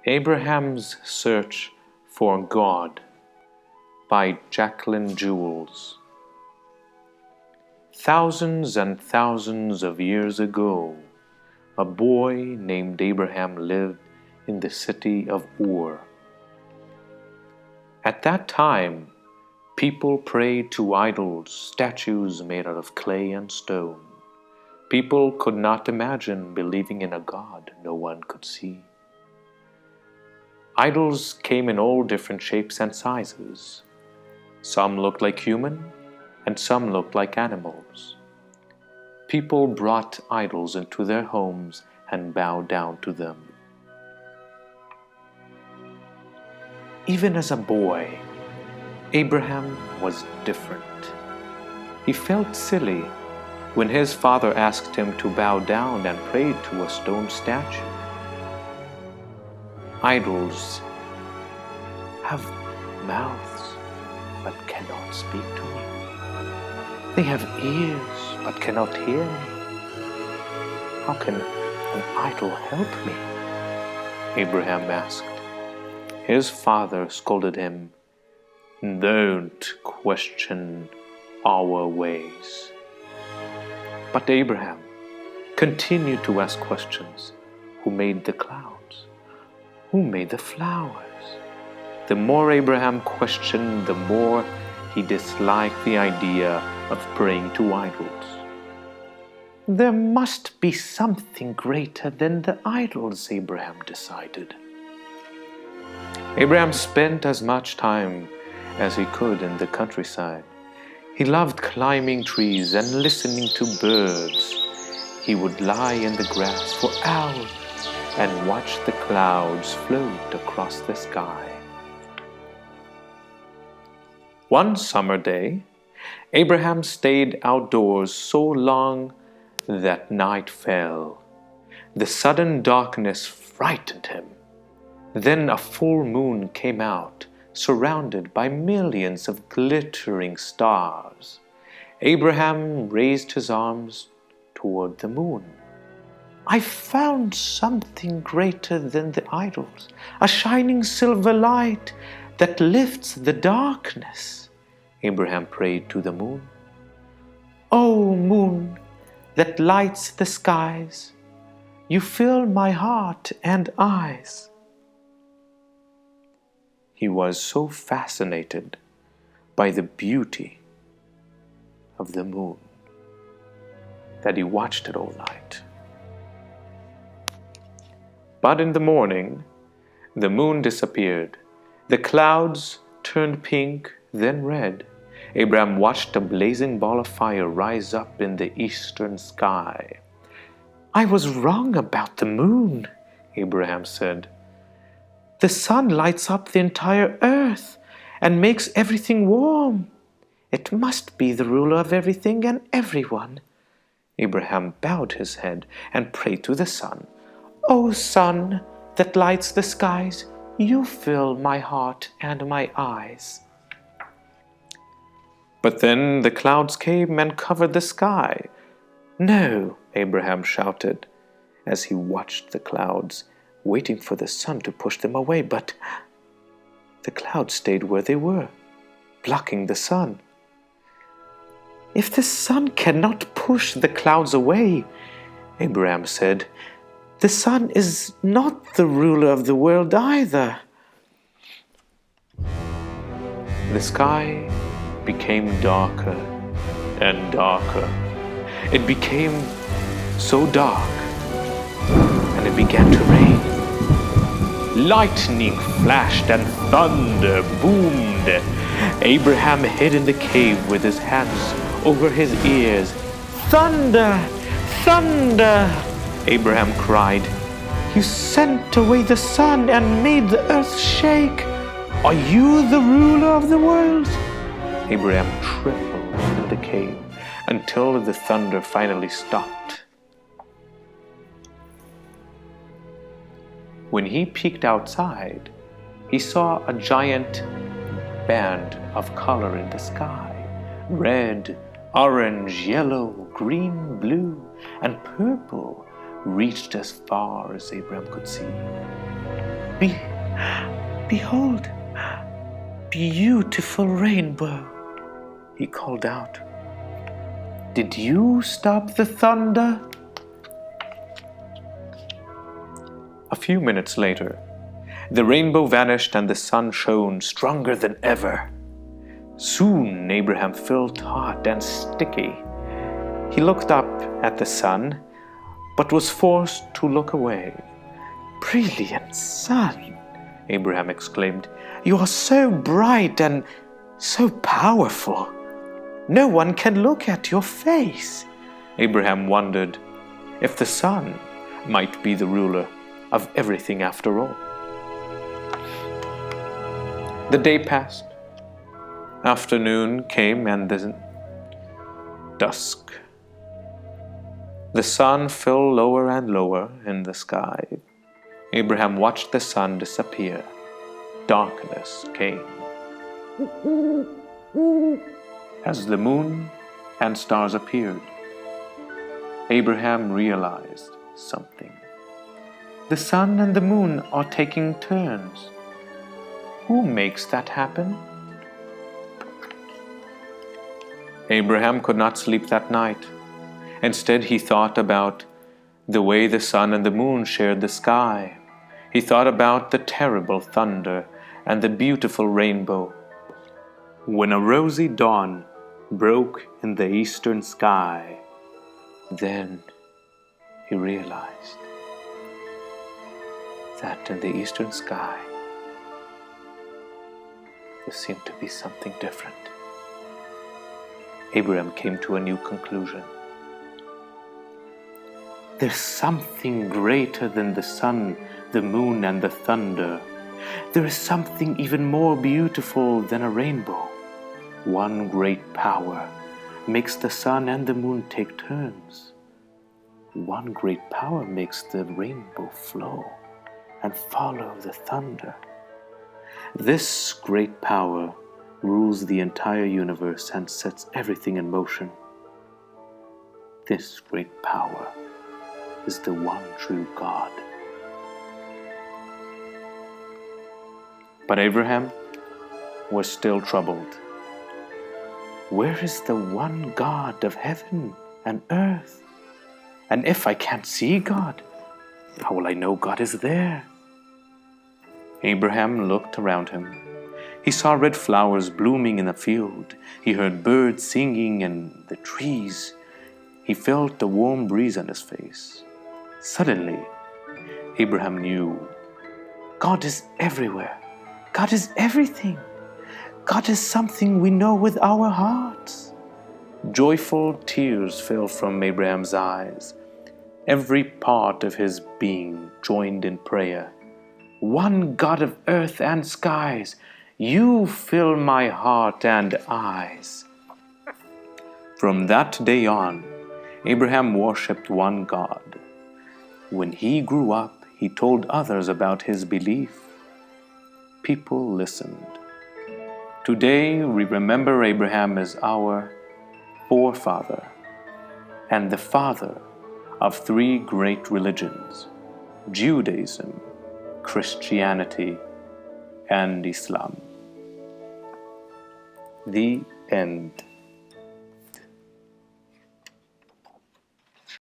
Abraham's Search for God by Jacqueline Jules. Thousands and thousands of years ago, a boy named Abraham lived in the city of Ur. At that time, people prayed to idols, statues made out of clay and stone. People could not imagine believing in a God no one could see. Idols came in all different shapes and sizes. Some looked like human, and some looked like animals. People brought idols into their homes and bowed down to them. Even as a boy, Abraham was different. He felt silly when his father asked him to bow down and pray to a stone statue. Idols have mouths but cannot speak to me. They have ears but cannot hear me. How can an idol help me? Abraham asked. His father scolded him, "Don't question our ways." But Abraham continued to ask questions. Who made the clouds? Who made the flowers? The more Abraham questioned, the more he disliked the idea of praying to idols. There must be something greater than the idols, Abraham decided. Abraham spent as much time as he could in the countryside. He loved climbing trees and listening to birds. He would lie in the grass for hours and watch the clouds float across the sky. One summer day, Abraham stayed outdoors so long that night fell. The sudden darkness frightened him. Then a full moon came out, surrounded by millions of glittering stars. Abraham raised his arms toward the moon. I found something greater than the idols, a shining silver light that lifts the darkness. Abraham prayed to the moon. "O moon that lights the skies, you fill my heart and eyes." He was so fascinated by the beauty of the moon that he watched it all night. But in the morning, the moon disappeared. The clouds turned pink, then red. Abraham watched a blazing ball of fire rise up in the eastern sky. "I was wrong about the moon," Abraham said. "The sun lights up the entire earth and makes everything warm. It must be the ruler of everything and everyone." Abraham bowed his head and prayed to the sun. "O sun that lights the skies, you fill my heart and my eyes." But then the clouds came and covered the sky. "No," Abraham shouted as he watched the clouds, waiting for the sun to push them away. But the clouds stayed where they were, blocking the sun. "If the sun cannot push the clouds away," Abraham said, "the sun is not the ruler of the world either." The sky became darker and darker. It became so dark, and it began to rain. Lightning flashed and thunder boomed. Abraham hid in the cave with his hands over his ears. "Thunder! Thunder!" Abraham cried. "You sent away the sun and made the earth shake. Are you the ruler of the world?" Abraham trembled in the cave until the thunder finally stopped. When he peeked outside, he saw a giant band of color in the sky. Red, orange, yellow, green, blue, and purple reached as far as Abraham could see. Be, behold, beautiful rainbow, he called out. Did you stop the thunder? A few minutes later, the rainbow vanished and the sun shone stronger than ever. Soon Abraham felt hot and sticky. He looked up at the sun, but was forced to look away. Brilliant sun, Abraham exclaimed. You are so bright and so powerful. No one can look at your face. Abraham wondered if the sun might be the ruler of everything after all. The day passed. Afternoon came and the dusk. The sun fell lower and lower in the sky. Abraham watched the sun disappear. Darkness came. As the moon and stars appeared, Abraham realized something. The sun and the moon are taking turns. Who makes that happen? Abraham could not sleep that night. Instead, he thought about the way the sun and the moon shared the sky. He thought about the terrible thunder and the beautiful rainbow. When a rosy dawn broke in the eastern sky, then he realized that in the eastern sky there seemed to be something different. Abraham came to a new conclusion. There's something greater than the sun, the moon, and the thunder. There is something even more beautiful than a rainbow. One great power makes the sun and the moon take turns. One great power makes the rainbow flow and follow the thunder. This great power rules the entire universe and sets everything in motion. This great power is the one true God. But Abraham was still troubled. Where is the one God of heaven and earth? And if I can't see God, how will I know God is there? Abraham looked around him. He saw red flowers blooming in the field. He heard birds singing in the trees. He felt the warm breeze on his face. Suddenly, Abraham knew God is everywhere. God is everything. God is something we know with our hearts. Joyful tears fell from Abraham's eyes. Every part of his being joined in prayer. One God of earth and skies, you fill my heart and eyes. From that day on, Abraham worshipped one God. When he grew up, he told others about his belief. People listened. Today, we remember Abraham as our forefather and the father of three great religions: Judaism, Christianity, and Islam. The end.